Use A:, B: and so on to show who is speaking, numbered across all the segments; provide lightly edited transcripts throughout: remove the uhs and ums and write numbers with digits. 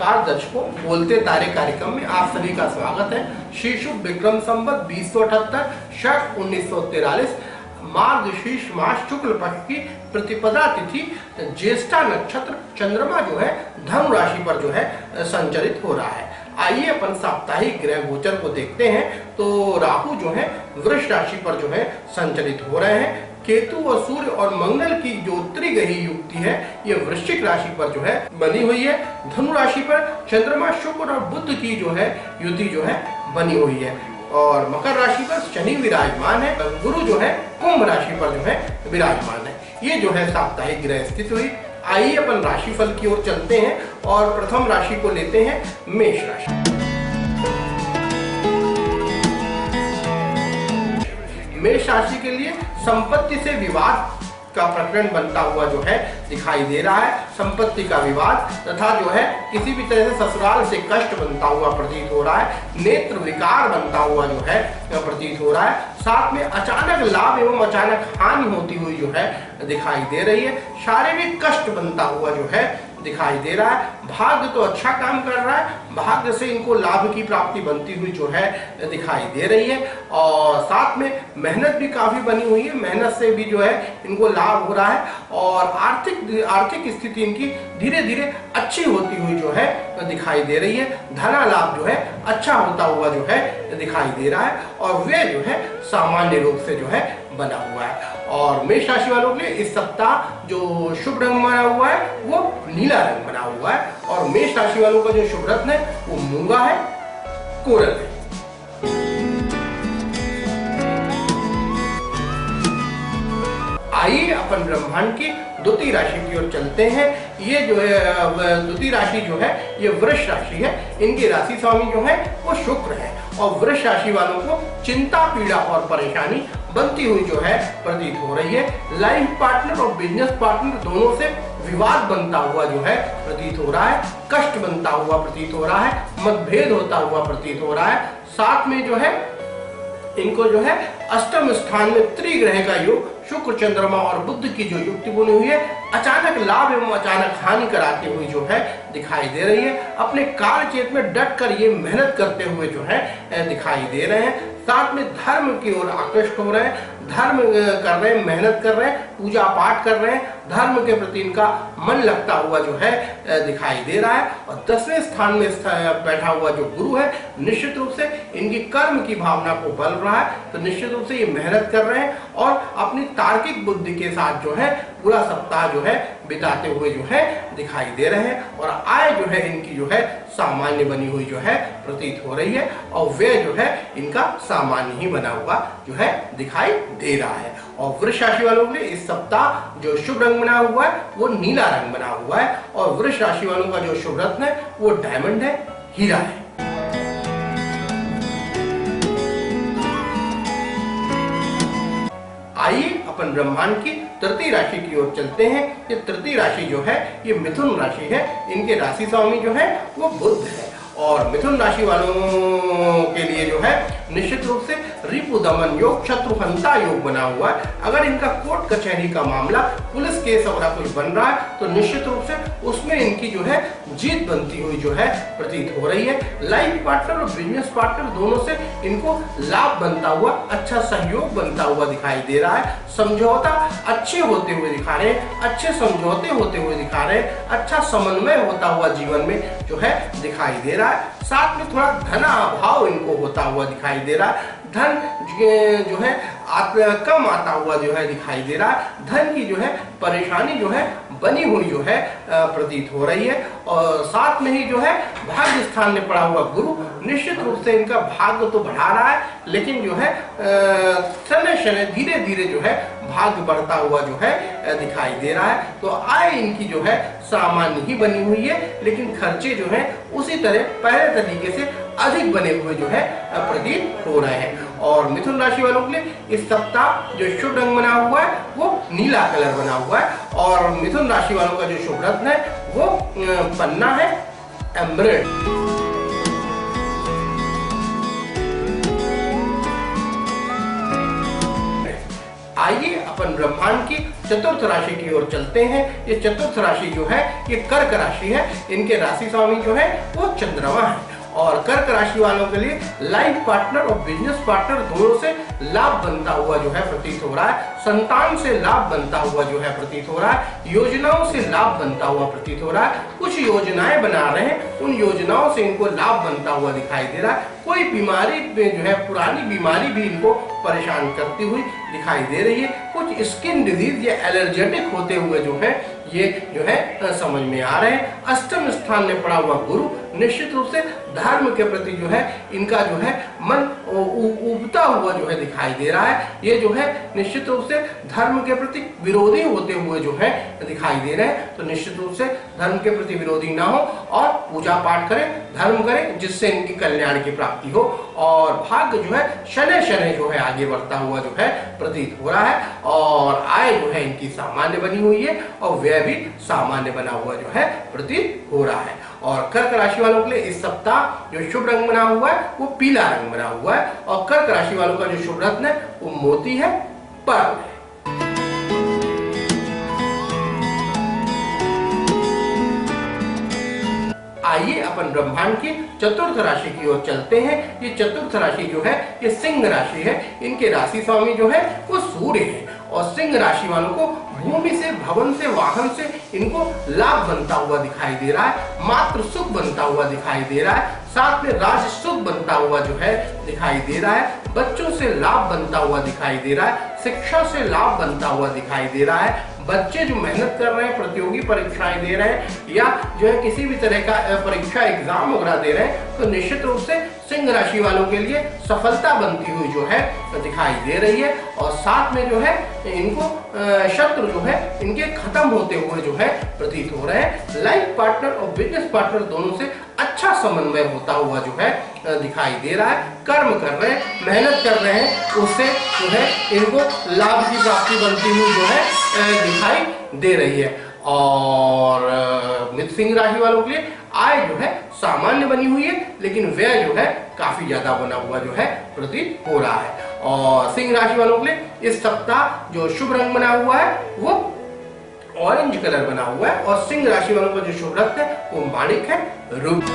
A: नमस्कार दर्शकों, बोलते तारे कार्यक्रम में आप सभी का स्वागत है। श्री शुभ विक्रम संवत 2078 शक 1943 मार्गशीर्ष मास शुक्ल पक्ष की प्रतिपदा तिथि ज्येष्ठा नक्षत्र चंद्रमा जो है धनु राशि पर जो है संचरित हो रहा है। आइए अपन साप्ताहिक ग्रह गोचर को देखते हैं। तो राहु जो है वृष राशि पर जो है संचरित हो रहे हैं। केतु और सूर्य और मंगल की जो त्रिग्रही युक्ति है ये वृश्चिक राशि पर जो है बनी हुई है। धनु राशि पर चंद्रमा शुक्र और बुध की जो है युति जो है बनी हुई है और मकर राशि पर शनि विराजमान है। गुरु जो है कुंभ राशि पर जो है विराजमान है। ये जो है साप्ताहिक ग्रह स्थित हुई। आइए अपन राशिफल की ओर चलते हैं और प्रथम राशि को लेते हैं मेष राशि। मेष राशि के लिए संपत्ति से विवाद का प्रकरण बनता हुआ जो है दिखाई दे रहा है। संपत्ति का विवाद तथा जो है किसी भी तरह से ससुराल से कष्ट बनता हुआ प्रतीत हो रहा है। नेत्र विकार बनता हुआ जो है प्रतीत हो रहा है। साथ में अचानक लाभ एवं अचानक हानि होती हुई जो है दिखाई दे रही है। शारीरिक कष्ट बनता हुआ जो है दिखाई दे रहा है। भाग्य तो अच्छा काम कर रहा है, भाग्य से इनको लाभ की प्राप्ति बनती हुई जो है दिखाई दे रही है और साथ में मेहनत भी काफी बनी हुई है। मेहनत से भी जो है इनको लाभ हो रहा है और आर्थिक स्थिति इनकी धीरे धीरे अच्छी होती हुई जो है दिखाई दे रही है। धना लाभ जो है अच्छा होता हुआ जो है दिखाई दे रहा है और वे जो है सामान्य रूप से जो है बना हुआ है। और मेष राशि वालों के लिए इस सप्ताह जो शुभ रंग बना हुआ है वो नीला रंग बना हुआ है और मेष राशि वालों का जो शुभ रत्न है वो मूंगा है, कोरल है। आइए अपन ब्रह्मांड की द्वितीय राशि की ओर चलते हैं। ये जो है द्वितीय राशि जो है ये वृष राशि है। इनके राशि स्वामी जो है वो शुक्र है और वृष राशि वालों को चिंता पीड़ा और परेशानी बनती हुई जो है प्रतीत हो रही है। लाइफ पार्टनर और बिजनेस पार्टनर दोनों से विवाद बनता हुआ जो है प्रतीत हो रहा है। कष्ट बनता हुआ प्रतीत हो रहा है। मतभेद होता हुआ प्रतीत हो रहा है। साथ में जो है इनको जो है अष्टम स्थान में त्रिग्रह का योग शुक्र चंद्रमा और बुध की जो युक्ति बनी हुई है अचानक लाभ एवं अचानक हानि कराती हुई जो है दिखाई दे रही है। अपने कार्य क्षेत्र में डट कर ये मेहनत करते हुए जो है दिखाई दे रहे हैं। साथ में धर्म की ओर आकृष्ट हो रहे हैं, धर्म कर रहे हैं, मेहनत कर रहे हैं, पूजा पाठ कर रहे हैं। धर्म के प्रति इनका मन लगता हुआ जो है दिखाई दे रहा है और 10वें स्थान में बैठा हुआ जो गुरु है निश्चित रूप से इनकी कर्म की भावना को बल रहा है। तो निश्चित रूप से ये मेहनत कर रहे हैं और अपनी तार्किक बुद्धि के साथ जो है पूरा सप्ताह जो है बिताते हुए जो है दिखाई दे रहे हैं और आय जो है इनकी जो है सामान्य बनी हुई जो है प्रतीत हो रही है और वे जो है इनका सामान्य ही बना हुआ जो है दिखाई दे रहा है। और वृष राशि वालों के लिए इस सप्ताह जो शुभ रंग बना हुआ है वो नीला रंग बना हुआ है और वृष राशि वालों का जो शुभ रत्न है वो डायमंड है, हीरा है। आइए अपन ब्रह्मांड की तृतीय राशि की ओर चलते हैं। ये तृतीय राशि जो है ये मिथुन राशि है। इनके राशि स्वामी जो है वो बुध है और मिथुन राशि वालों के लिए जो है निश्चित रूप से रिपु दमन योग, शत्रुहंता योग बना हुआ है। अगर इनका कोर्ट कचहरी का मामला, पुलिस केस वगैरह कुछ बन रहा है तो निश्चित रूप से उसमें इनकी जो है जीत बनती हुई जो है प्रतीत हो रही है। लाइफ पार्टनर और बिजनेस पार्टनर दोनों से इनको लाभ बनता हुआ, अच्छा सहयोग बनता हुआ दिखाई दे रहा है। समझौता अच्छे होते हुए दिखा रहे हैं, अच्छे समझौते होते हुए दिखा रहे हैं, अच्छा समन्वय होता हुआ जीवन में जो है दिखाई दे रहा है। साथ में थोड़ा धन अभाव इनको होता हुआ दिखाई दे रहा है। धन जो है कम आता हुआ जो है दिखाई दे रहा है। धन की जो है परेशानी जो है बनी हुई जो है प्रतीत हो रही है और साथ में ही जो है भाग्य स्थान में पड़ा हुआ गुरु निश्चित रूप से इनका भाग्य तो बढ़ा रहा है लेकिन जो है शनि धीरे धीरे जो है भाग्य बढ़ता हुआ जो है दिखाई दे रहा है। तो आय इनकी जो है सामान्य ही बनी हुई है लेकिन खर्चे जो है उसी तरह पहले तरीके से अधिक बने हुए जो है प्रतीत हो रहे हैं। और मिथुन राशि वालों के लिए इस सप्ताह जो शुभ रंग बना हुआ है वो नीला कलर बना हुआ है और मिथुन राशि वालों का जो शुभ रत्न है वो पन्ना है, एमराल्ड। आइए अपन अपन ब्रह्मांड की चतुर्थ राशि की ओर चलते हैं। ये चतुर्थ राशि जो है ये कर्क राशि है। इनके राशि स्वामी जो है वो चंद्रमा है और कर्क राशि वालों के लिए लाइफ पार्टनर और बिजनेस पार्टनर दोनों से लाभ बनता हुआ जो है प्रतीत हो रहा है। संतान से लाभ बनता हुआ जो है प्रतीत हो रहा है। योजनाओं से लाभ बनता हुआ प्रतीत हो रहा है। कुछ योजनाएं बना रहे हैं, उन योजनाओं से इनको लाभ बनता हुआ दिखाई दे रहा है। कोई बीमारी में जो है पुरानी बीमारी भी इनको परेशान करती हुई दिखाई दे रही है। कुछ स्किन डिजीज या एलर्जेटिक होते हुए जो है ये जो है समझ में आ रहे हैं। अष्टम स्थान में पड़ा हुआ गुरु निश्चित रूप से धर्म के प्रति जो है इनका जो है मन उबता हुआ जो है दिखाई दे रहा है। ये जो है निश्चित रूप से धर्म के प्रति विरोधी होते हुए जो है दिखाई दे रहे हैं। तो निश्चित रूप से धर्म के प्रति विरोधी ना हो और पूजा पाठ करें, धर्म करें, जिससे इनकी कल्याण की प्राप्ति हो। और भाग्य जो है शनै शनै जो है आगे बढ़ता हुआ जो है प्रतीत हो रहा है और आय जो है इनकी सामान्य बनी हुई है और व्यय भी सामान्य बना हुआ जो है प्रतीत हो रहा है। और कर्क राशि वालों के लिए इस सप्ताह जो शुभ रंग बना हुआ है वो पीला रंग बना हुआ है और कर्क राशि वालों का जो शुभ रत्न है वो मोती है, पर्ल है। आइए अपन ब्रह्मांड की चतुर्थ राशि की ओर चलते हैं। ये चतुर्थ राशि जो है ये सिंह राशि है। इनके राशि स्वामी जो है वो सूर्य है और सिंह राशि वालों को भूमि से, भवन से, वाहन से इनको लाभ बनता हुआ दिखाई दे रहा है। मात्र सुख बनता हुआ दिखाई दे रहा है। साथ में राज सुख बनता हुआ जो है दिखाई दे रहा है। बच्चों से लाभ बनता हुआ दिखाई दे रहा है। शिक्षा से लाभ बनता हुआ दिखाई दे रहा है। बच्चे जो मेहनत कर रहे हैं, प्रतियोगी परीक्षाएं दे रहे हैं या जो है किसी भी तरह का परीक्षा एग्जाम वगैरह दे रहे हैं तो निश्चित रूप से सिंह राशि वालों के लिए सफलता बनती हुई जो है दिखाई दे रही है। और साथ में जो है इनको शत्रु जो है इनके खत्म होते हुए जो है प्रतीत हो रहे हैं। लाइफ पार्टनर और बिजनेस पार्टनर दोनों से अच्छा समन्वय होता हुआ जो है दिखाई दे रहा है। कर्म कर रहे हैं, मेहनत कर रहे हैं, उससे जो है इनको लाभ की प्राप्ति बनती हुई जो है दिखाई दे रही है। और मिथुन सिंह राशि वालों के लिए आय जो है सामान्य बनी हुई है लेकिन व्यय जो है काफी ज्यादा बना हुआ जो है प्रतीत हो रहा है। और सिंह राशि वालों के लिए इस सप्ताह जो शुभ रंग बना हुआ है वो ऑरेंज कलर बना हुआ है और सिंह राशि वालों का जो शुभ रत्न है वो माणिक है, रूबी।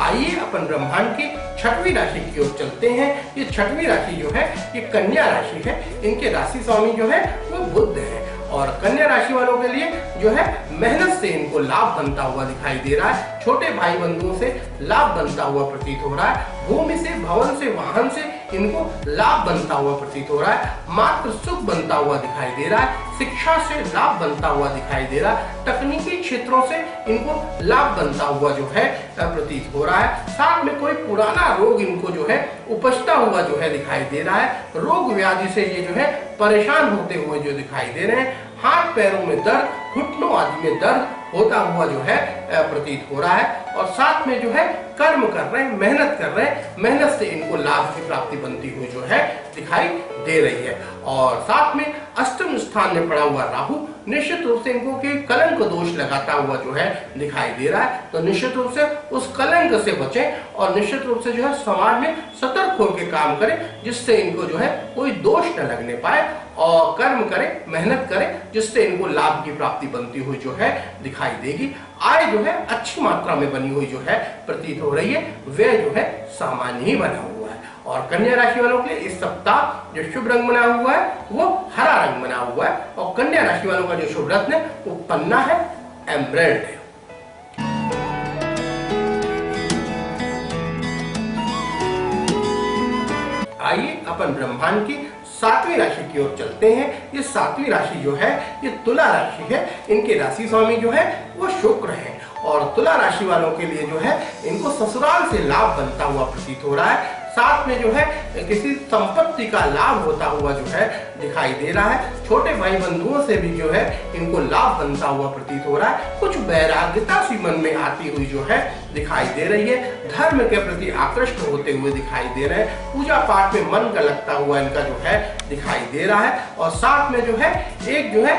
A: आइए अपन ब्रह्मांड की छठवीं राशि की ओर चलते हैं। ये छठवीं राशि जो है ये कन्या राशि है। इनके राशि स्वामी जो है वो बुध है और कन्या राशि वालों के लिए जो है मेहनत से इनको लाभ बनता हुआ दिखाई दे रहा है। छोटे भाई बंधुओं से लाभ बनता हुआ प्रतीत हो रहा है। भूमि से, भवन से, वाहन से इनको लाभ बनता हुआ प्रतीत हो रहा है। मात्र सुख बनता हुआ दिखाई दे रहा है। शिक्षा से लाभ बनता हुआ दिखाई दे रहा है। तकनीकी क्षेत्रों से इनको लाभ बनता हुआ जो है प्रतीत हो रहा है। साथ में कोई पुराना रोग इनको जो है उपजता हुआ जो है दिखाई दे रहा है। रोग व्याधि से ये जो है परेशान होते हुए जो दिखाई दे रहे हैं। हाथ पैरों में दर्द, घुटनों आदि में दर्द होता हुआ जो है प्रतीत हो रहा है। और साथ में जो है कर्म कर रहे हैं, मेहनत कर रहे हैं, मेहनत से इनको लाभ की प्राप्ति बनती हुई जो है दिखाई दे रही है। और साथ में अष्टम स्थान में पड़ा हुआ राहु निश्चित रूप से इनको के कलंक दोष लगाता हुआ जो है दिखाई दे रहा है। तो निश्चित रूप से उस कलंक से बचें और निश्चित रूप से जो है समाज में सतर्क होकर काम करें जिससे इनको जो है कोई दोष न लगने पाए और कर्म करें, मेहनत करें जिससे इनको लाभ की प्राप्ति बनती हुई जो है दिखाई देगी। आय जो है अच्छी मात्रा में बनी हुई जो है प्रतीत हो रही है। व्यय जो है सामान्य ही बना हुआ है। और कन्या राशि वालों के लिए इस सप्ताह जो शुभ रंग बना हुआ है वो हरा रंग बना हुआ है और कन्या राशि वालों का जो शुभ रत्न है वो पन्ना है, एमराल्ड है। आइए अपन ब्रह्मांड की सातवीं राशि की ओर चलते हैं। ये सातवीं राशि जो है ये तुला राशि है। इनके राशि स्वामी जो है वो शुक्र है और तुला राशि वालों के लिए जो है इनको ससुराल से लाभ बनता हुआ प्रतीत हो रहा है। साथ में जो है किसी संपत्ति का लाभ होता हुआ जो है दिखाई दे रहा है। छोटे भाई बंधुओं से भी जो है इनको लाभ बनता हुआ प्रतीत हो रहा है। कुछ वैराग्यता सी मन में आती हुई जो है दिखाई दे रही है। धर्म के प्रति आकृष्ट होते हुए दिखाई दे रहे हैं। पूजा पाठ में मन का लगता हुआ इनका जो है दिखाई दे रहा है। और साथ में जो है एक जो है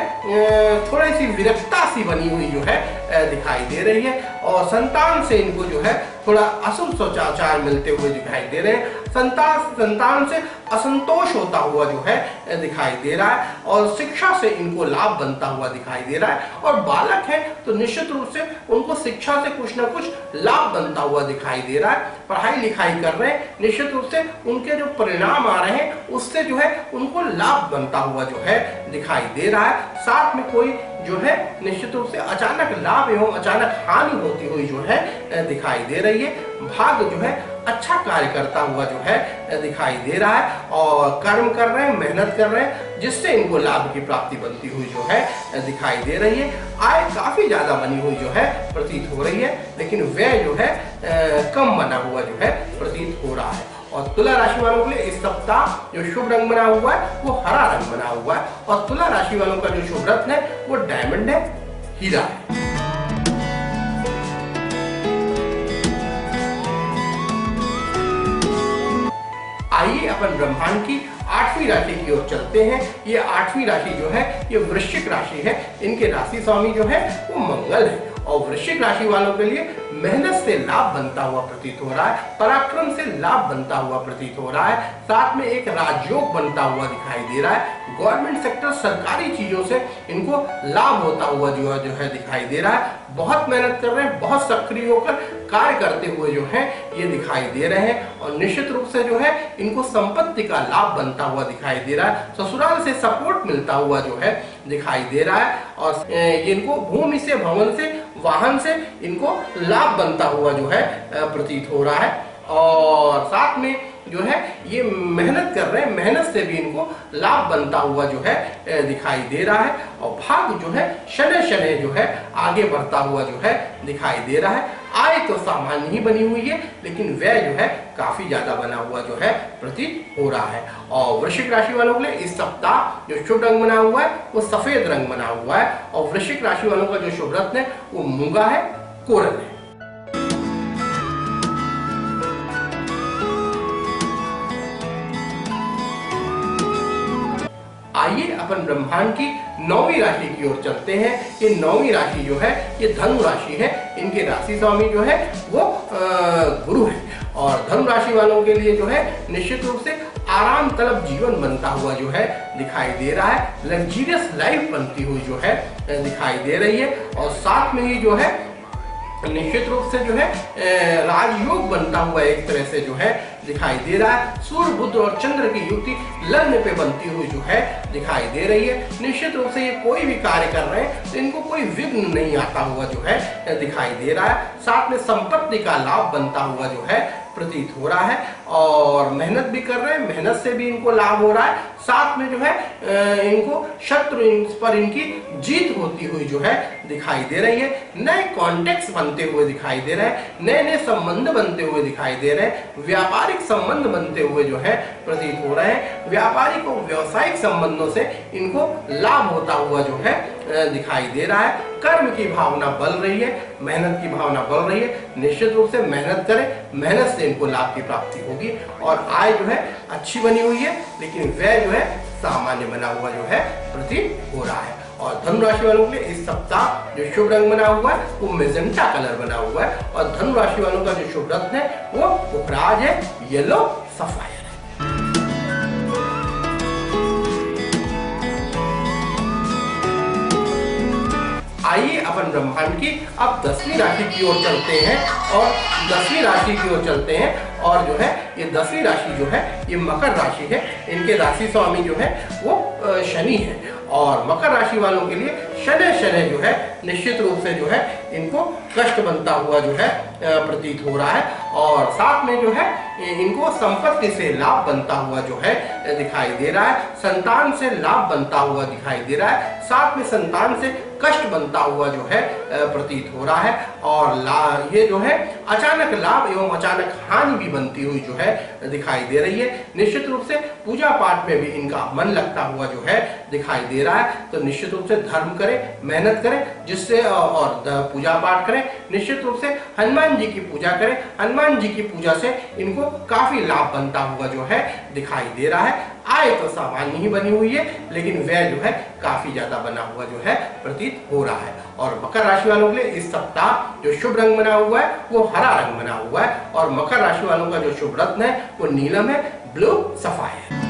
A: थोड़ी सी विरक्ता सी बनी हुई जो है दिखाई दे रही है। और संतान से इनको जो है थोड़ा अशुभ सोचाचार मिलते हुए दिखाई दे रहे हैं। संतान से असंतोष होता हुआ जो है दिखाई दे रहा है। और शिक्षा से इनको लाभ बनता हुआ दिखाई दे रहा है। और बालक है तो निश्चित रूप से उनको शिक्षा से कुछ ना कुछ लाभ बनता हुआ दिखाई दे रहा है। पढ़ाई लिखाई कर रहे हैं, निश्चित रूप से उनके जो परिणाम आ रहे हैं उससे जो है उनको लाभ बनता हुआ जो है दिखाई दे रहा है। साथ में कोई जो है निश्चित रूप से अचानक लाभ एवं अचानक हानि होती हुई जो है दिखाई दे रही है। भाग्य जो है अच्छा कार्य करता हुआ जो है दिखाई दे रहा है। और कर्म कर रहे हैं, मेहनत कर रहे हैं, जिससे इनको लाभ की प्राप्ति बनती हुई जो है दिखाई दे रही है। आय काफी ज्यादा बनी हुई जो है प्रतीत हो रही है, लेकिन व्यय जो है कम बना हुआ जो है प्रतीत हो रहा है। और तुला राशि वालों के लिए इस सप्ताह जो शुभ रंग बना हुआ है वो हरा रंग बना हुआ है। और तुला राशि वालों का जो शुभ रत्न है वो डायमंड है, हीरा है। आइए अपन ब्रह्मांड की 8वीं राशि की ओर चलते हैं। ये 8वीं राशि जो है ये वृश्चिक राशि है। इनके राशि स्वामी जो है वो मंगल है। और वृश्चिक राशि वालों के लिए मेहनत से लाभ बनता हुआ प्रतीत हो रहा है, पराक्रम से लाभ बनता हुआ प्रतीत हो रहा है। साथ में एक राजयोग बनता हुआ दिखाई दे रहा है। गवर्नमेंट सेक्टर सरकारी चीजों से इनको लाभ होता हुआ जो है दिखाई दे रहा है। बहुत मेहनत कर रहे हैं, बहुत सक्रिय होकर कार्य करते हुए जो है ये दिखाई दे रहे हैं। और निश्चित रूप से जो है इनको संपत्ति का लाभ बनता हुआ दिखाई दे रहा है। ससुराल से सपोर्ट मिलता हुआ जो है दिखाई दे रहा है। और इनको भूमि से, भवन से, वाहन से इनको लाभ बनता हुआ जो है प्रतीत हो रहा है। और साथ में जो है ये मेहनत कर रहे हैं, मेहनत से भी इनको लाभ बनता हुआ जो है दिखाई दे रहा है। और भाग्य जो है शनै शनै जो है आगे बढ़ता हुआ जो है दिखाई दे रहा है। आय तो सामान्य ही बनी हुई है, लेकिन व्यय जो है काफी ज्यादा बना हुआ जो है प्रतीत हो रहा है। और वृश्चिक राशि वालों के लिए इस सप्ताह जो शुभ रंग बना हुआ है वो सफेद रंग बना हुआ है। और वृश्चिक राशि वालों का जो शुभ रत्न है वो मूंगा है, कोरल है। आइए अपन ब्रह्मांड की 9वीं राशि की ओर चलते हैं। ये 9वीं राशि जो है ये धनु राशि है। इनके राशि स्वामी जो है वो गुरु है। और धनु राशि वालों के लिए जो है निश्चित रूप से आराम तलब जीवन बनता हुआ जो है दिखाई दे रहा है। लग्जरियस लाइफ बनती हुई जो है दिखाई दे रही है। और साथ में ही जो है निश्चित रूप से जो है राजयोग बनता हुआ एक तरह से जो है दिखाई दे रहा है। सूर्य, बुध और चंद्र की युति लग्न पे बनती हुई जो है दिखाई दे रही है। निश्चित रूप से ये कोई भी कार्य कर रहे हैं तो इनको कोई विघ्न नहीं आता हुआ जो है दिखाई दे रहा है। साथ में संपत्ति का लाभ बनता हुआ जो है प्रतीत हो रहा है। और मेहनत भी कर रहे हैं, मेहनत से भी इनको लाभ हो रहा है। साथ में जो है इनको शत्रु पर इनकी जीत होती हुई जो है दिखाई दे रही है। नए कॉन्टेक्ट्स बनते हुए दिखाई दे रहे हैं, नए नए संबंध बनते हुए दिखाई दे रहे हैं। व्यापारिक संबंध बनते हुए जो है प्रतीत हो रहे हैं। व्यापारिक और व्यावसायिक संबंधों से इनको लाभ होता हुआ जो है दिखाई दे रहा है। कर्म की भावना बढ़ रही है, मेहनत की भावना बढ़ रही है। निश्चित रूप से मेहनत करें, मेहनत से इनको लाभ की प्राप्ति होगी। और आय जो है अच्छी बनी हुई है, लेकिन व्यय जो है सामान्य बना हुआ जो है प्रतीत हो रहा है। और धनु राशि वालों के लिए इस सप्ताह जो शुभ रंग बना हुआ है वो मेजेंटा कलर बना हुआ है। और धनु राशि वालों का जो शुभ रत्न है वो पुखराज है, येलो सफायर है। आइए अपन ब्रह्मांड की अब 10वीं राशि की ओर चलते हैं। और 10वीं राशि की ओर चलते हैं। और जो है ये 10वीं राशि जो है ये मकर राशि है। इनके राशि स्वामी जो है वो शनि है। और मकर राशि वालों के लिए शनै शनै जो है निश्चित रूप से जो है इनको कष्ट बनता हुआ जो है प्रतीत हो रहा है। और साथ में जो है इनको संपत्ति से लाभ बनता हुआ जो है दिखाई दे रहा है। संतान से लाभ बनता हुआ दिखाई दे रहा है। साथ में संतान से कष्ट बनता हुआ जो है प्रतीत हो रहा है। और ये जो है अचानक लाभ एवं अचानक हानि भी बनती हुई जो है दिखाई दे रही है। निश्चित रूप से पूजा पाठ में भी इनका मन लगता हुआ जो है दिखाई दे रहा है। तो निश्चित रूप से धर्म करें, मेहनत करें, जिससे और पूजा पाठ करें। निश्चित रूप से हनुमान जी की पूजा करें। हनुमान जी की पूजा से इनको काफी लाभ बनता हुआ जो है दिखाई दे रहा है। आय तो सामान्य ही बनी हुई है, लेकिन व्यय जो है काफी ज्यादा बना हुआ जो है प्रतीत हो रहा है। और मकर राशि वालों के लिए इस सप्ताह जो शुभ रंग बना हुआ है वो हरा रंग बना हुआ है। और मकर राशि वालों का जो शुभ रत्न है वो नीलम है, ब्लू सफायर।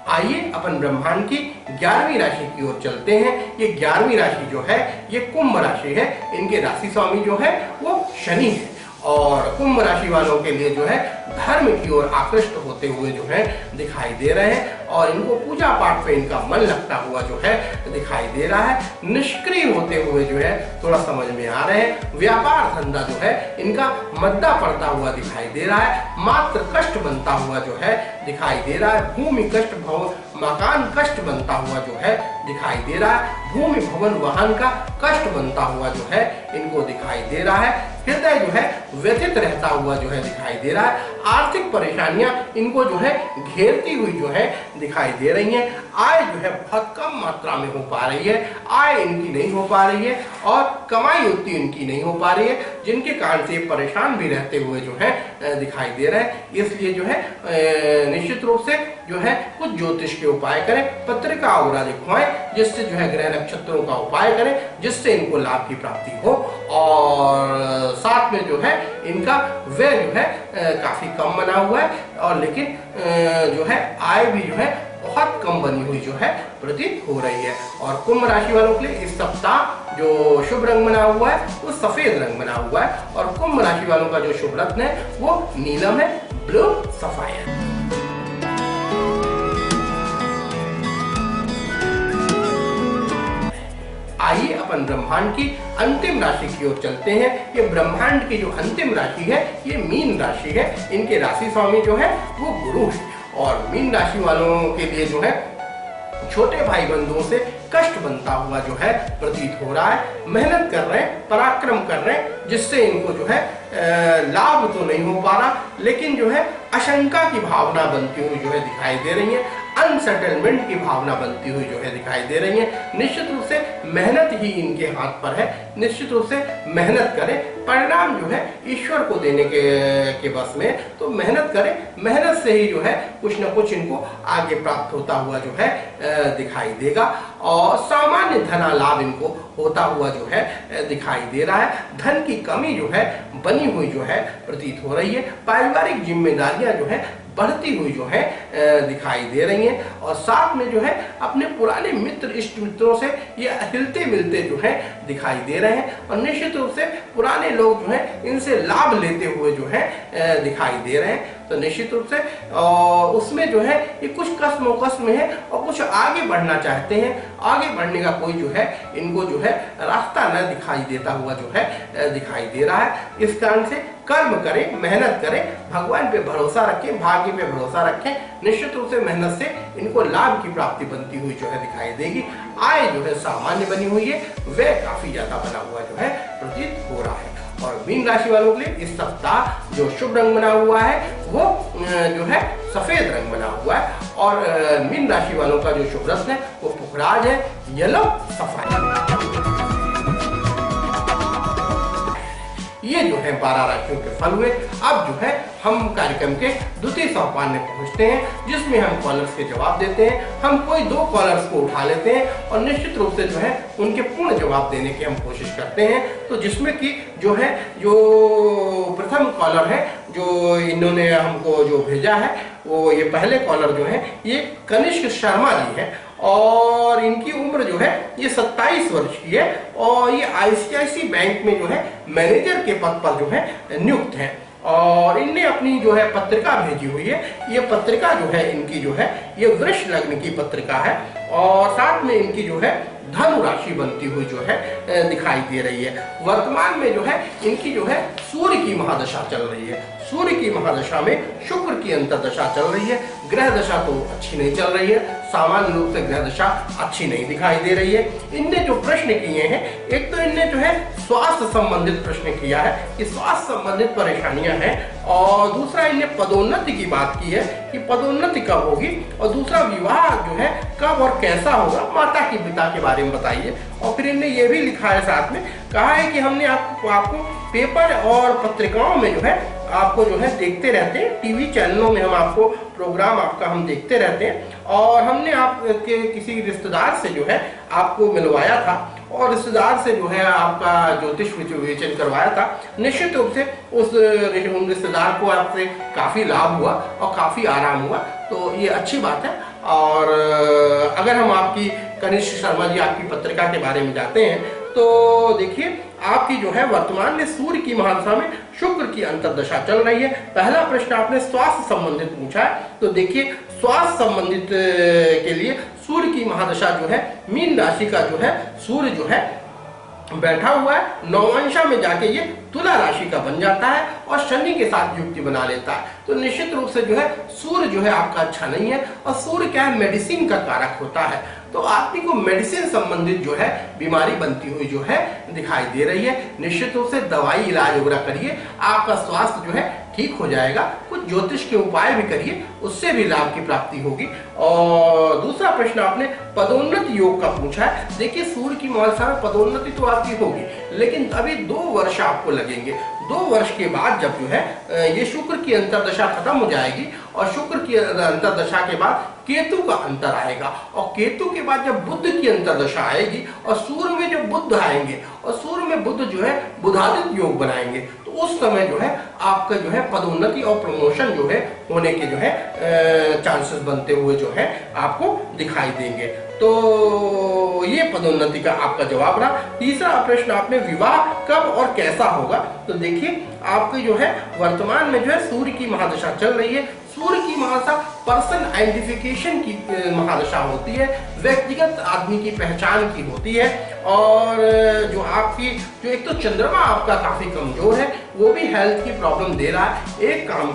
A: आइए अपन ब्रह्मांड की 11वीं राशि की ओर चलते हैं। ये 11वीं राशि जो है ये कुंभ राशि है। इनके राशि स्वामी जो है वो शनि है। और कुंभ राशि वालों के लिए जो है धर्म की ओर आकृष्ट होते हुए जो है दिखाई दे रहे हैं। और इनको पूजा पाठ पे इनका मन लगता हुआ जो है दिखाई दे रहा है। निष्क्रिय होते हुए जो है थोड़ा समझ में आ रहे हैं। व्यापार धंधा जो है इनका मद्दा पड़ता हुआ दिखाई दे रहा है। मात्र कष्ट बनता हुआ जो है दिखाई दे रहा है। भूमि कष्ट मकान कष्ट बनता हुआ जो है दिखाई दे रहा है। भूमि भवन वाहन का कष्ट बनता हुआ जो है इनको दिखाई दे रहा है। हृदय जो है व्यथित रहता हुआ जो है दिखाई दे रहा है। आर्थिक परेशानियां इनको जो है घेरती हुई जो है दिखाई दे रही हैं। आय जो है बहुत कम मात्रा में हो पा रही है। आय इनकी नहीं हो पा रही है और कमाई उतनी इनकी नहीं हो पा रही है, जिनके कारण से परेशान भी रहते हुए जो है दिखाई दे रहे हैं। इसलिए जो है निश्चित रूप से जो है कुछ ज्योतिष के उपाय करें, पत्रिका वगैरह लिखवाएं, जिससे जो है ग्रह नक्षत्रों का उपाय करें, जिससे इनको लाभ की प्राप्ति हो। और साथ में जो है इनका व्यय जो है काफी कम बना हुआ है। और लेकिन जो है आय भी जो है बहुत कम बनी हुई जो है प्रतीत हो रही है। और कुंभ राशि वालों के लिए इस सप्ताह जो शुभ रंग बना हुआ है वो सफेद रंग बना हुआ है। और कुंभ राशि वालों का जो शुभ रत्न है वो नीलम है, ब्लू सफायर। आइए अपन ब्रह्मांड की अंतिम राशि की ओर चलते हैं। ये ब्रह्मांड की जो अंतिम राशि है ये मीन राशि है। इनके राशि स्वामी जो है वो गुरु है। और मीन राशि वालों के लिए जो है छोटे भाई बंधुओं से कष्ट बनता हुआ जो है प्रतीत हो रहा है। मेहनत कर रहे हैं, पराक्रम कर रहे हैं, जिससे इनको जो है लाभ तो नहीं हो पा रहा, लेकिन जो है आशंका की भावना बनती हुई जो है दिखाई दे रही है। अनसेटलमेंट की भावना बनती हुई जो है दिखाई दे रही है। निश्चित रूप से मेहनत ही इनके हाथ पर है। निश्चित रूप से मेहनत करें, परिणाम जो है ईश्वर को देने के बस में। तो मेहनत करें, मेहनत से ही जो है कुछ न कुछ इनको आगे प्राप्त होता हुआ जो है दिखाई देगा। और सामान्य धन लाभ इनको होता हुआ जो है दिखाई दे रहा है। धन की कमी जो है बनी हुई जो है प्रतीत हो रही है। पारिवारिक जिम्मेदारियां जो है बढ़ती हुई जो है दिखाई दे रही हैं। और साथ में जो है अपने पुराने मित्र, इष्ट मित्रों से ये हिलते मिलते जो है दिखाई दे रहे हैं। और निश्चित रूप से पुराने लोग जो है इनसे लाभ लेते हुए जो है दिखाई दे रहे हैं। तो निश्चित रूप से उसमें जो है ये कुछ कस्म में है और कुछ आगे बढ़ना चाहते हैं। आगे बढ़ने का कोई जो है इनको जो है रास्ता न दिखाई देता हुआ जो है दिखाई दे रहा है। इस कारण से कर्म करें, मेहनत करें, भगवान पे भरोसा रखें, भाग्य पे भरोसा रखें। निश्चित रूप से मेहनत से इनको लाभ की प्राप्ति बनती हुई जो है दिखाई देगी। आय जो है सामान्य बनी हुई है, व्यय काफी ज्यादा बना हुआ जो है प्रतीत हो रहा है। और मीन राशि वालों के लिए इस सप्ताह जो शुभ रंग बना हुआ है वो जो है सफेद रंग बना हुआ है। और मीन राशि वालों का जो शुभ रत्न है वो पुखराज है, येलो सफायर। ये जो है 12 राशियों के फल हुए। अब जो है हम कार्यक्रम के द्वितीय सोपान में पहुंचते हैं, जिसमें हम कॉलर्स के जवाब देते हैं। हम कोई 2 कॉलर्स को उठा लेते हैं और निश्चित रूप से जो है उनके पूर्ण जवाब देने की हम कोशिश करते हैं। तो जिसमें कि जो है जो प्रथम कॉलर है जो इन्होंने हमको जो भेजा है वो ये पहले कॉलर जो है ये कनिष्क शर्मा जी है। और इनकी उम्र जो है ये 27 वर्ष की है। और ये ICICI बैंक में जो है मैनेजर के पद पर जो है नियुक्त है। और इनने अपनी जो है पत्रिका भेजी हुई है। ये पत्रिका जो है इनकी जो है ये वृष लग्न की पत्रिका है। और साथ में इनकी जो है धनु राशि बनती हुई जो है दिखाई दे रही है। वर्तमान में जो है इनकी जो है सूर्य की महादशा चल रही है। सूर्य की महादशा में शुक्र की अंतर्दशा चल रही है। ग्रह दशा तो अच्छी नहीं चल रही है। सामान्य रूप से ग्रह दशा अच्छी नहीं दिखाई दे रही है। इनने जो प्रश्न किए हैं, एक तो इनने जो है स्वास्थ्य संबंधित प्रश्न किया है कि स्वास्थ्य संबंधित परेशानियां हैं, और दूसरा इनने पदोन्नति की बात की है कि पदोन्नति कब होगी, और दूसरा विवाह जो है कब और कैसा होगा, माता की पिता के बारे में बताइए। और फिर इनने ये भी लिखा है, साथ में कहा है कि हमने आपको पेपर और पत्रिकाओं में जो है आपको जो है देखते रहते हैं, टीवी चैनलों में हम आपको प्रोग्राम आपका हम देखते रहते हैं, और हमने आपके किसी रिश्तेदार से जो है आपको मिलवाया था, और रिश्तेदार से जो है आपका ज्योतिष विवेचन करवाया था। निश्चित रूप से उस रिश्तेदार को आपसे काफ़ी लाभ हुआ और काफ़ी आराम हुआ, तो ये अच्छी बात है। और अगर हम आपकी कनिष्क शर्मा जी आपकी पत्रिका के बारे में जाते हैं, तो देखिए आपकी जो है वर्तमान में सूर्य की महादशा में शुक्र की अंतर्दशा चल रही है। पहला प्रश्न आपने स्वास्थ्य संबंधित पूछा है, तो देखिए स्वास्थ्य संबंधित के लिए सूर्य की महादशा जो है मीन राशि का जो है सूर्य जो है बैठा हुआ है, नौवंशा में जाके ये तुला राशि का बन जाता है और शनि के साथ युक्ति बना लेता है। तो निश्चित रूप से जो है सूर्य जो है आपका अच्छा नहीं है, और सूर्य क्या है, मेडिसिन का कारक होता है, तो आदमी को मेडिसिन संबंधित जो है बीमारी बनती हुई जो है दिखाई दे रही है। निश्चित रूप से दवाई इलाज वगैरह करिए, आपका स्वास्थ्य जो है ठीक हो जाएगा। कुछ ज्योतिष के उपाय भी करिए, उससे भी लाभ की प्राप्ति होगी। और दूसरा प्रश्न आपने पदोन्नति योग का पूछा है। देखिए सूर्य की महादशा में पदोन्नति तो आपकी होगी, लेकिन अभी 2 वर्ष आपको लगेंगे। 2 वर्ष के बाद जब जो है ये शुक्र की अंतर्दशा खत्म हो जाएगी, और शुक्र की अंतर्दशा के बाद केतु का अंतर आएगा, और केतु के बाद जब बुध की अंतर्दशा आएगी, और सूर्य में जब बुध आएंगे, और सूर्य में बुध जो है बुधादित्य योग बनाएंगे, तो उस समय जो है आपका जो है पदोन्नति और प्रमोशन जो है होने के जो है चांसेस बनते हुए जो है आपको दिखाई देंगे। तो ये पदोन्नति का आपका जवाब रहा। तीसरा प्रश्न आपने विवाह कब और कैसा होगा, तो देखिए आपके जो है वर्तमान में जो है सूर्य की महादशा चल रही है। सूर्य की महादशा पर्सन आइडेंटिफिकेशन की महादशा होती है, व्यक्तिगत आदमी की पहचान की होती है, और जो आपकी जो एक तो चंद्रमा आपका काफी कमजोर है, वो भी हेल्थ की प्रॉब्लम दे रहा है। एक काम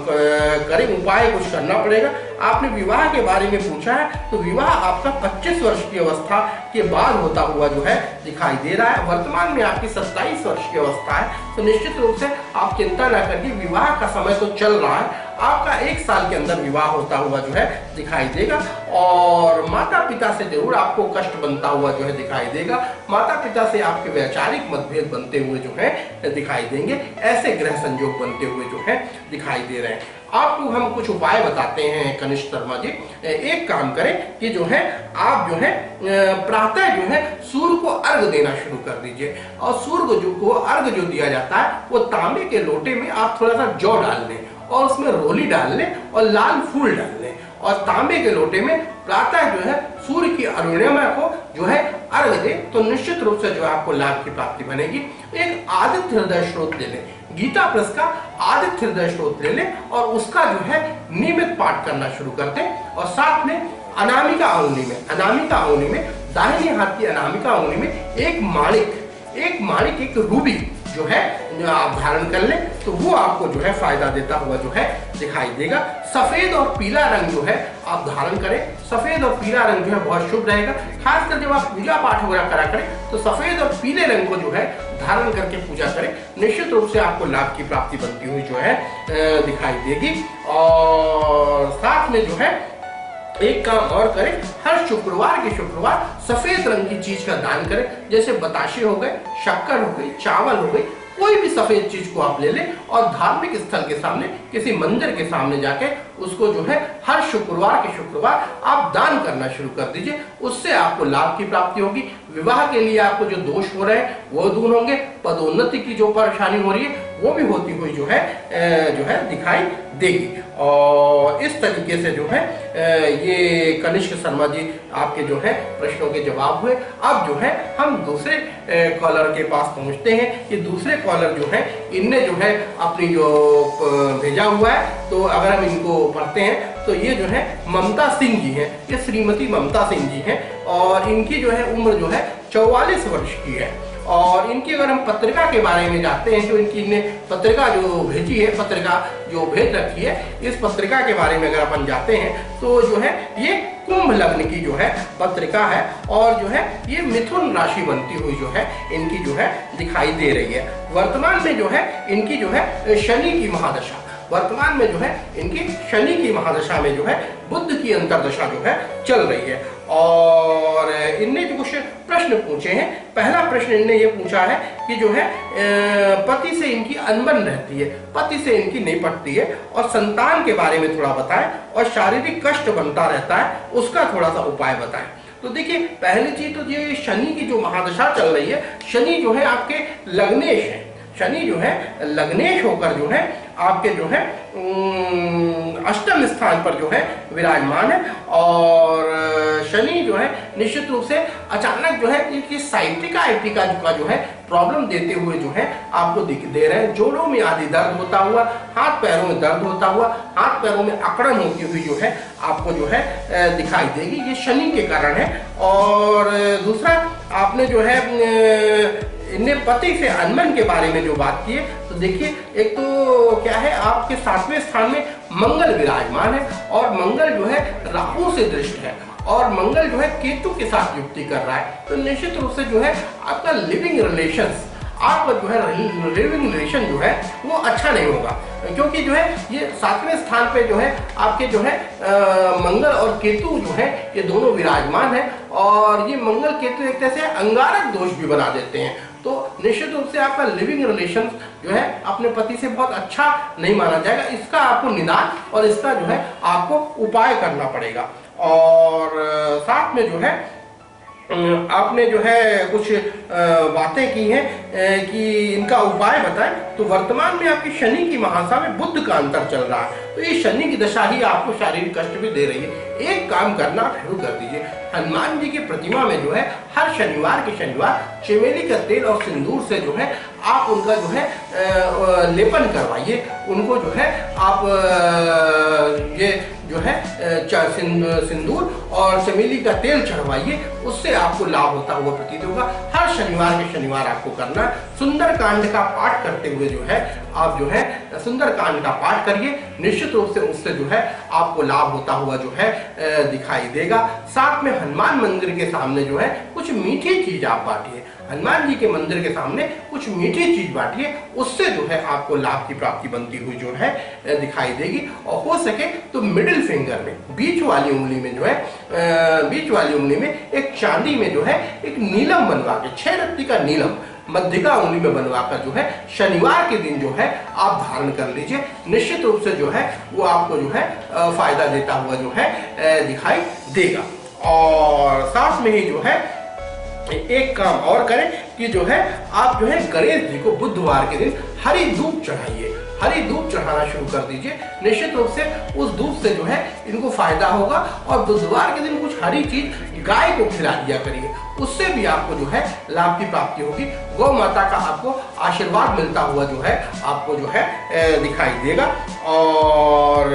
A: करें, उपाय कुछ करना पड़ेगा। आपने विवाह के बारे में पूछा है, तो विवाह आपका 25 वर्ष की अवस्था के बाद होता हुआ जो है दिखाई दे रहा है। वर्तमान में आपकी 27 वर्ष की अवस्था है, तो निश्चित रूप से आप चिंता न करिए, विवाह का समय तो चल रहा है, आपका 1 साल के अंदर विवाह होता हुआ जो है दिखाई देगा। और माता पिता से जरूर आपको कष्ट बनता हुआ जो है दिखाई देगा। माता पिता से आपके वैचारिक मतभेद बनते हुए जो है दिखाई देंगे। ऐसे ग्रह संयोग बनते हुए जो है दिखाई दे रहे हैं। आपको हम कुछ उपाय बताते हैं कनिष्क शर्मा जी। एक काम करें कि जो है आप जो है प्रातः जो है सूर्य को अर्घ देना शुरू कर दीजिए, और सूर्य को अर्घ जो दिया जाता है वो तांबे के लोटे में आप थोड़ा सा जौ डाल लें, और उसमें रोली डाल लें और लाल फूल डाल लें, और तांबे के लोटे में प्रातः जो है सूर्य की अरुणिमा को जो है अर्घ दे, तो निश्चित रूप से जो आपको लाभ की प्राप्ति बनेगी। एक आदित्य हृदय स्रोत ले लें, गीता प्लस का आदित्य हृदय स्रोत ले लें, और उसका जो है नियमित पाठ करना शुरू कर दें। और साथ में अनामिका अंगुली में दाहिने हाथ की अनामिका अंगुली में एक माणिक एक रूबी जो है आप धारण कर लें, तो वो आपको जो है फायदा देता हुआ जो है दिखाई देगा। सफेद और पीला रंग जो है आप धारण करें, सफेद और पीला रंग जो है बहुत शुभ रहेगा। खासकर जब आप पूजा पाठ वगैरह करा करें, तो सफेद और पीले रंग को जो है धारण करके पूजा करें, निश्चित रूप से आपको लाभ की प्राप्ति बनती हुई जो है दिखाई देगी। और साथ में जो है एक काम और करें, हर शुक्रवार के शुक्रवार सफेद रंग की चीज का दान करें, जैसे बताशे हो गए, शक्कर हो गई, चावल हो गई, कोई भी सफेद चीज को आप ले लें, और धार्मिक स्थल के सामने किसी मंदिर के सामने जाके उसको जो है हर शुक्रवार के शुक्रवार आप दान करना शुरू कर दीजिए। उससे आपको लाभ की प्राप्ति होगी। विवाह के लिए आपको जो दोष हो रहे हैं वो दूर होंगे, पदोन्नति की जो परेशानी हो रही है वो भी होती हुई जो है दिखाई देगी। और इस तरीके से जो है ये कनिष्क शर्मा जी आपके जो है प्रश्नों के जवाब हुए। अब जो है हम दूसरे कॉलर के पास पहुंचते हैं। ये दूसरे कॉलर जो है इनने जो है अपनी जो भेजा हुआ है, तो अगर हम इनको पढ़ते हैं तो ये जो है ममता सिंह जी हैं, ये श्रीमती ममता सिंह जी हैं, और इनकी जो है उम्र जो है 44 वर्ष की है। और इनकी अगर हम पत्रिका के बारे में जानते हैं, तो इनकी पत्रिका जो भेजी है, पत्रिका जो भेज रखी है, इस पत्रिका के बारे में अगर अपन जाते हैं तो जो है ये कुंभ लग्न की जो है पत्रिका है और जो है ये मिथुन राशि बनती हुई जो है इनकी जो है दिखाई दे रही है। वर्तमान में जो है इनकी जो है शनि की महादशा, वर्तमान में जो है इनकी शनि की महादशा में जो है बुध की अंतर्दशा जो है चल रही है। और इनने जो कुछ प्रश्न पूछे हैं, पहला प्रश्न इनने ये पूछा है कि जो है पति से इनकी अनबन रहती है, पति से इनकी नहीं पटती है और संतान के बारे में थोड़ा बताएं और शारीरिक कष्ट बनता रहता है उसका थोड़ा सा उपाय बताएं। तो देखिए पहली चीज तो ये शनि की जो महादशा चल रही है, शनि जो है आपके लग्नेश है, शनि जो है लग्नेश होकर जो है आपके जो है अष्टम स्थान पर जो है विराजमान है। और शनि जो है निश्चित रूप से अचानक जो है ये साइटिका का जो है प्रॉब्लम देते हुए जो है आपको दे रहे हैं। जोड़ों में आदि दर्द होता हुआ, हाथ पैरों में दर्द होता हुआ, हाथ पैरों में अकड़न होती हुई जो है आपको जो है दिखाई देगी, ये शनि के कारण है। और दूसरा आपने जो है इनने पति से अनबन के बारे में जो बात की है, तो देखिए एक तो क्या है आपके 7वें स्थान में मंगल विराजमान है और मंगल जो है राहु से दृष्ट है और मंगल जो है केतु के साथ युक्ति कर रहा है। तो निश्चित रूप से जो है आपका लिविंग रिलेशंस, आपका जो है लिविंग रिलेशन जो है वो अच्छा नहीं होगा, क्योंकि जो है ये 7वें स्थान पे जो है आपके जो है मंगल और केतु जो है ये दोनों विराजमान है और ये मंगल केतु एक तरह से अंगारक दोष भी बना देते हैं। तो निश्चित रूप से आपका लिविंग रिलेशन जो है अपने पति से बहुत अच्छा नहीं माना जाएगा, इसका आपको निदान और इसका जो है आपको उपाय करना पड़ेगा। और साथ में जो है आपने जो है कुछ बातें की हैं कि इनका उपाय बताएं। तो वर्तमान में आपकी शनि की महादशा में बुध का अंतर चल रहा है, तो ये शनि की दशा ही आपको शारीरिक कष्ट भी दे रही है। एक काम करना शुरू कर दीजिए, हनुमान जी की प्रतिमा में जो है हर शनिवार के शनिवार चमेली का तेल और सिंदूर से जो है आप उनका जो है लेपन करवाइए, उनको जो है आप ये जो है सिंदूर और चमेली का तेल चढ़वाइए, उससे आपको लाभ होता हुआ प्रतीत होगा। हर शनिवार के शनिवार आपको करना, सुंदरकांड का पाठ करते हुए जो है आप जो है सुंदरकांड का पाठ करिए, निश्चित रूप से उससे जो है आपको लाभ होता हुआ जो है दिखाई देगा। साथ में हनुमान मंदिर के सामने जो है कुछ मीठी चीज आप बांटिए, हनुमान जी के मंदिर के सामने कुछ मीठी चीज बांटिए, उससे जो है आपको लाभ की प्राप्ति बनती हुई जो है दिखाई देगी। और हो सके तो मिडिल फिंगर में, बीच वाली उंगली में जो है बीच वाली उंगली में एक चांदी में जो है एक नीलम बनवा के, 6 रत्ती का नीलम मध्यिका उंगली में बनवाकर जो है शनिवार के दिन जो है आप धारण कर लीजिए, निश्चित रूप से जो है वो आपको जो है फायदा देता हुआ जो है दिखाई देगा। और साथ में ही जो है एक काम और करें कि जो है आप जो है गणेश जी को बुधवार के दिन हरी दूध चढ़ाइए, हरी दूध चढ़ाना शुरू कर दीजिए, निश्चित रूप से उस दूध से जो है इनको फायदा होगा। और बुधवार के दिन कुछ हरी चीज गाय को खिला दिया करिए, उससे भी आपको जो है लाभ की प्राप्ति होगी। गौ माता का आपको आशीर्वाद मिलता हुआ जो है आपको जो है दिखाई देगा। और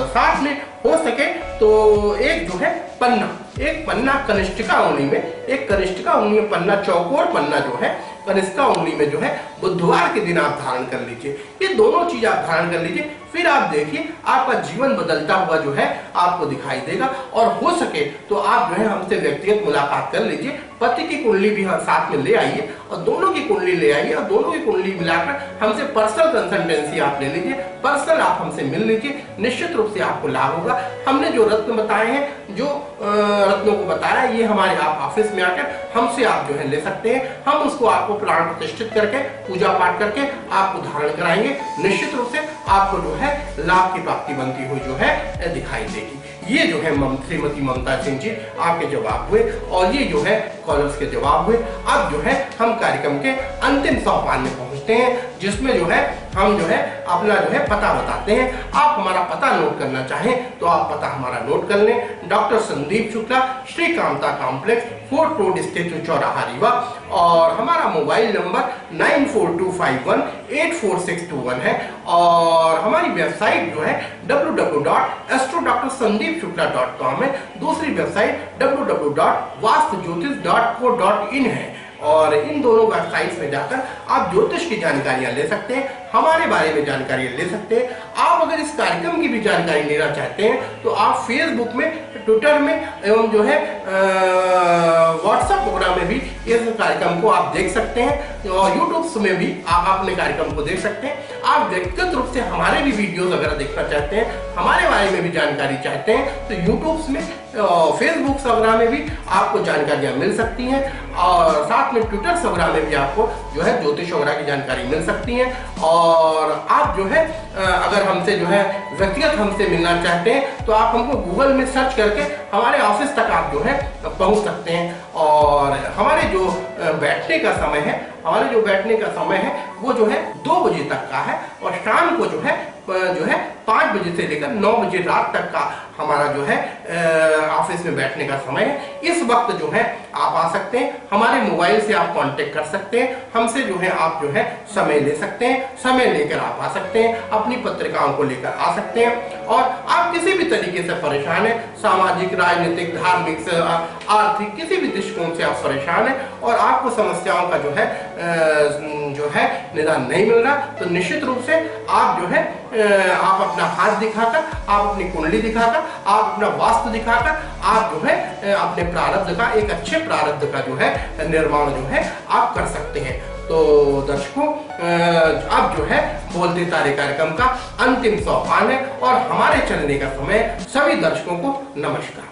A: साथ में हो सके तो एक जो है पन्ना, एक पन्ना कनिष्ठिका उंगली में, एक कनिष्ठिका उंगली में पन्ना, चौकोर पन्ना जो है कनिष्ठिका उंगली में जो है बुधवार के दिन आप धारण कर लीजिए। ये दोनों चीज आप धारण कर लीजिए, फिर आप देखिए आपका जीवन बदलता हुआ जो है आपको दिखाई देगा। और हो सके तो आप जो है हमसे व्यक्तिगत मुलाकात कर लीजिए, पति की कुंडली भी साथ में ले आइए और दोनों की कुंडली ले आइए और दोनों की कुंडली मिलाकर हमसे पर्सनल कंसल्टेंसी आप ले लीजिए, पर्सनल आप हमसे मिल लीजिए, निश्चित रूप से आपको लाभ होगा। हमने जो रत्न बताए हैं, जो रत्नों को बताया, ये हमारे आप ऑफिस में आकर हमसे आप जो है ले सकते हैं, हम उसको आपको प्राण प्रतिष्ठित करके पूजा पाठ करके आपको धारण कराएंगे, निश्चित रूप से आपको जो है लाभ की प्राप्ति बनती हुई जो है दिखाई देगी। ये जो है श्रीमती ममता सिंह जी आपके जवाब हुए और ये जो है कॉलर्स के जवाब हुए। अब जो है हम कार्यक्रम के अंतिम सोपान में पहुंचते हैं, जिसमें जो है हम जो है अपना जो है पता बताते हैं। आप हमारा पता नोट करना चाहें तो आप पता हमारा नोट कर लें। Doctor Sandeep Shukla, Shri Kamta complex, 4 road स्थित चौराहा रीवा। और हमारा मोबाइल नंबर 9425184621 है। और हमारी वेबसाइट जो है www.astrodrsandeepshukla.com है। दूसरी वेबसाइट www.vastujyotish.co.in है। और इन दोनों वेबसाइट्स में जाकर आप ज्योतिष की जानकारियां ले सकते हैं। हमारे बारे में जानकारी ले सकते हैं। आप अगर इस कार्यक्रम की भी जानकारी लेना चाहते हैं तो आप फेसबुक में, ट्विटर में एवं जो है व्हाट्सएप प्रोग्राम में भी इस कार्यक्रम को आप देख सकते हैं और यूट्यूब में भी आप अपने कार्यक्रम को देख सकते हैं। आप व्यक्तिगत रूप से हमारे भी वीडियोस वगैरह देखना चाहते हैं, हमारे बारे में भी जानकारी चाहते हैं तो यूट्यूब में, फेसबुक वगैरह में भी आपको जानकारियां मिल सकती हैं और साथ में ट्विटर वगैरह में भी आपको जो है ज्योतिष वगैरह की जानकारी मिल सकती है। और आप जो है अगर हमसे जो है व्यक्तिगत हमसे मिलना चाहते हैं तो आप हमको गूगल में सर्च करके हमारे ऑफिस तक आप जो है पहुंच सकते हैं। और हमारे जो बैठने का समय है, वो जो है 2 बजे तक का है और शाम को जो है 5 बजे से लेकर 9 बजे रात तक का हमारा जो है ऑफिस में बैठने का समय है। इस वक्त जो है आप आ सकते हैं, हमारे मोबाइल से आप कांटेक्ट कर सकते हैं, हमसे जो है आप जो है समय ले सकते हैं, समय लेकर आप आ सकते हैं, अपनी पत्रिकाओं को लेकर आ सकते हैं। और आप किसी भी तरीके से परेशान हैं, सामाजिक, राजनीतिक, धार्मिक, आर्थिक, किसी भी दृष्टिकोण से आप परेशान हैं और आपको समस्याओं का जो है निदान नहीं मिल रहा तो निश्चित रूप से आप जो है आप अपना हाथ दिखाकर, आप अपनी कुंडली दिखाकर, आप अपना वास्तु दिखाकर आप जो है अपने प्रारब्ध का, एक अच्छे प्रारब्ध का जो है निर्माण जो है आप कर सकते हैं। तो दर्शकों, अब जो है बोलते तारे कार्यक्रम का अंतिम सोपान है और हमारे चलने का समय। सभी दर्शकों को नमस्कार।